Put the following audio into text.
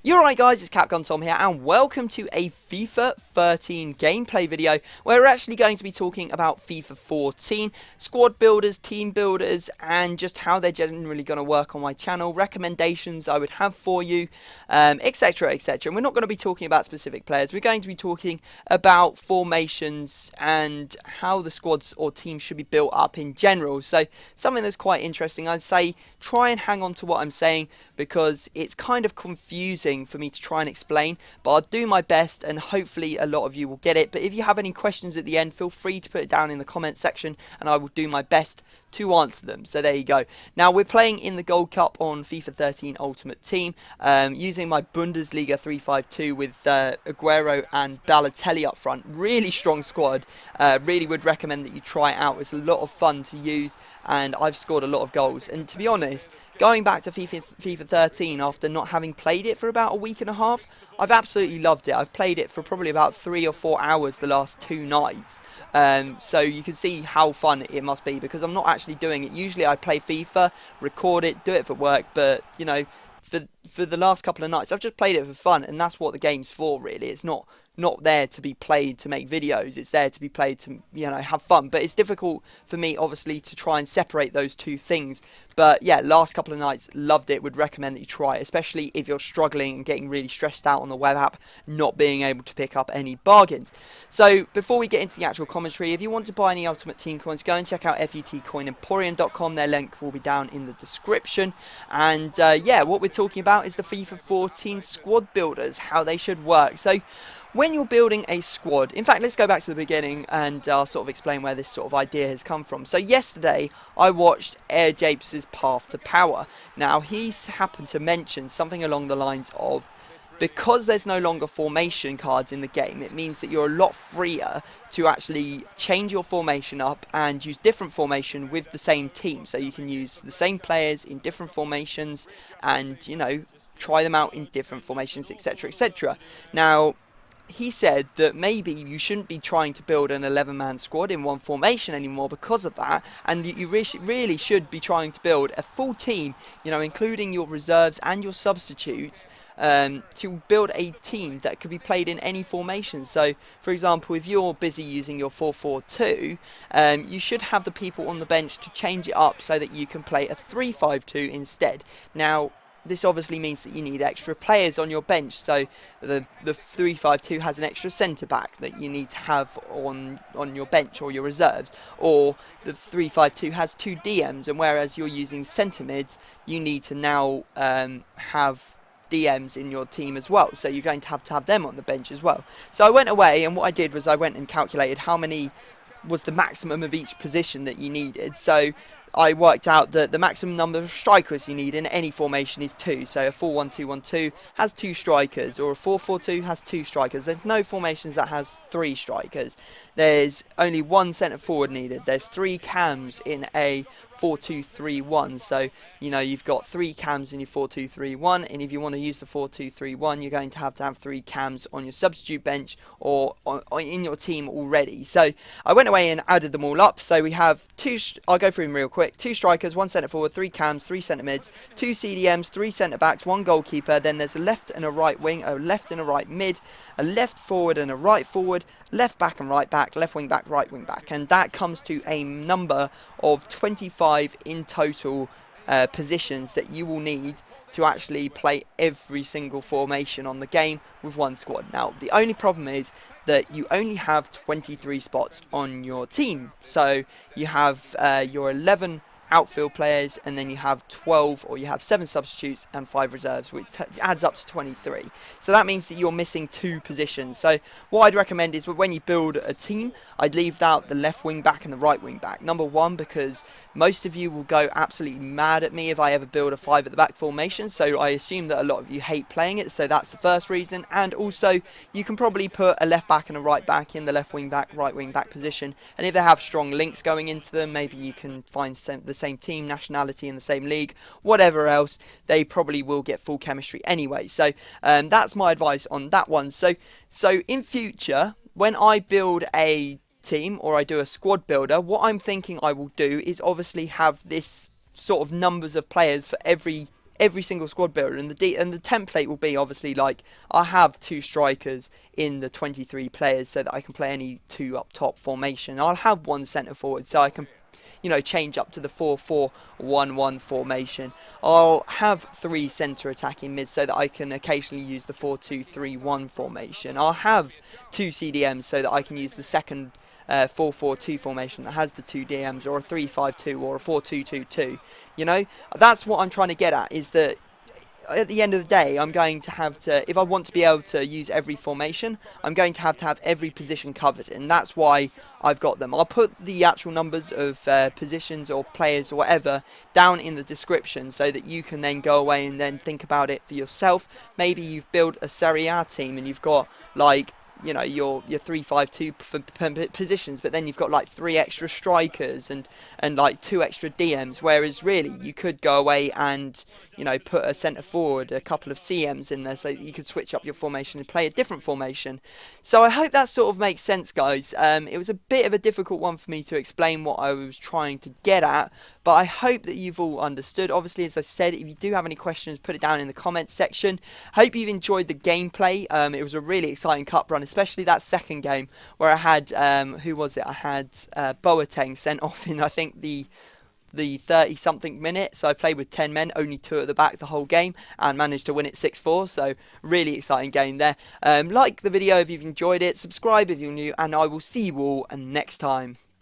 You're right guys, it's Capcom Tom here and welcome to a FIFA 13 gameplay video where we're actually going to be talking about FIFA 14, squad builders, team builders and just how they're generally going to work on my channel, recommendations I would have for you, etc, etc. And we're not going to be talking about specific players, we're going to be talking about formations and how the squads or teams should be built up in general. So something that's quite interesting, I'd say try and hang on to what I'm saying because it's kind of confusing for me to try and explain, but I'll do my best and hopefully a lot of you will get it. But if you have any questions at the end, feel free to put it down in the comment section and I will do my best to answer them. So there you go. Now we're playing in the Gold Cup on FIFA 13 Ultimate Team using my Bundesliga 352 with Aguero and Balotelli up front. Really strong squad. Really would recommend that you try it out. It's a lot of fun to use and I've scored a lot of goals. And to be honest, going back to FIFA 13 after not having played it for about a week and a half, I've absolutely loved it. I've played it for probably about 3 or 4 hours the last 2 nights. So you can see how fun it must be because I'm not actually doing it. Usually I play FIFA, record it, do it for work, but you know, for the last couple of nights I've just played it for fun, and that's what the game's for really. It's not there to be played to make videos, it's there to be played to, you know, have fun. But it's difficult for me obviously to try and separate those two things. But yeah, last couple of nights, loved it, would recommend that you try it, especially if you're struggling and getting really stressed out on the web app, not being able to pick up any bargains. So before we get into the actual commentary, if you want to buy any Ultimate Team coins, go and check out futcoinemporium.com, their link will be down in the description. And yeah, what we're talking about is the FIFA 14 squad builders, how they should work. So when you're building a squad, in fact, let's go back to the beginning and I'll sort of explain where this sort of idea has come from. So yesterday, I watched Air Japes' Path to Power. Now, he's happened to mention something along the lines of, because there's no longer formation cards in the game, it means that you're a lot freer to actually change your formation up and use different formation with the same team. So you can use the same players in different formations and, you know, try them out in different formations, etc, etc. Now, he said that maybe you shouldn't be trying to build an 11-man squad in one formation anymore because of that, and you really should be trying to build a full team, you know, including your reserves and your substitutes, to build a team that could be played in any formation. So, for example, if you're busy using your 4-4-2, you should have the people on the bench to change it up so that you can play a 3-5-2 instead. Now, this obviously means that you need extra players on your bench, so the 3-5-2 has an extra centre-back that you need to have on your bench or your reserves, or the 3-5-2 has 2 DMs, and whereas you're using centre-mids, you need to now have DMs in your team as well, so you're going to have them on the bench as well. So I went away, and what I did was I went and calculated how many was the maximum of each position that you needed. So I worked out that the maximum number of strikers you need in any formation is 2. So a 4-1-2-1-2 has 2 strikers, or a 4-4-2 has 2 strikers. There's no formations that has 3 strikers. There's only 1 centre forward needed. There's 3 cams in a 4-2-3-1. So, you know, you've got 3 cams in your 4-2-3-1, and if you want to use the 4-2-3-1, you're going to have 3 cams on your substitute bench or in your team already. So I went away and added them all up. So we have 2, I'll go through them real quick, 2 strikers, 1 centre forward, 3 cams, 3 centre mids, 2 CDMs, 3 centre backs, 1 goalkeeper. Then there's a left and a right wing, a left and a right mid, a left forward and a right forward, left back and right back, left wing back, right wing back, and that comes to a number of 25 in total positions that you will need to actually play every single formation on the game with one squad. Now, the only problem is that you only have 23 spots on your team. So you have your 11 outfield players, and then you have 12, or you have 7 substitutes and 5 reserves, which adds up to 23. So that means that you're missing 2 positions. So what I'd recommend is when you build a team, I'd leave out the left wing back and the right wing back. Number 1, because most of you will go absolutely mad at me if I ever build a 5 at the back formation, so I assume that a lot of you hate playing it, so that's the first reason. And also, you can probably put a left back and a right back in the left wing back, right wing back position, and if they have strong links going into them, maybe you can find the same team, nationality in the same league, whatever else, they probably will get full chemistry anyway. So that's my advice on that one. So in future, when I build a team or I do a squad builder, what I'm thinking I will do is obviously have this sort of numbers of players for every every single squad builder, and the template will be obviously like I have 2 strikers in the 23 players so that I can play any 2 up top formation. I'll have 1 centre forward so I can change up to the 4-4-1-1 formation. I'll have 3 centre attacking mids so that I can occasionally use the 4-2-3-1 formation. I'll have 2 CDMs so that I can use the second 4-4-2 formation that has the 2 DMs, or a 3-5-2 or a 4-2-2-2. That's what I'm trying to get at, is that at the end of the day, I'm going to have to, if I want to be able to use every formation, I'm going to have every position covered, and that's why I've got them. I'll put the actual numbers of positions or players or whatever down in the description so that you can then go away and then think about it for yourself. Maybe you've built a Serie A team and you've got like your 3-5-2 positions, but then you've got like 3 extra strikers and like 2 extra DMs, whereas really you could go away and put a centre forward, a couple of CMs in there, so that you could switch up your formation and play a different formation. So I hope that sort of makes sense, guys. It was a bit of a difficult one for me to explain what I was trying to get at, but I hope that you've all understood. Obviously, as I said, if you do have any questions, put it down in the comments section. Hope you've enjoyed the gameplay. It was a really exciting cup run, especially that second game where I had, who was it? I had Boateng sent off in, I think, the 30-something minute. So I played with 10 men, only 2 at the back the whole game, and managed to win it 6-4. So really exciting game there. Like the video if you've enjoyed it, subscribe if you're new, and I will see you all next time.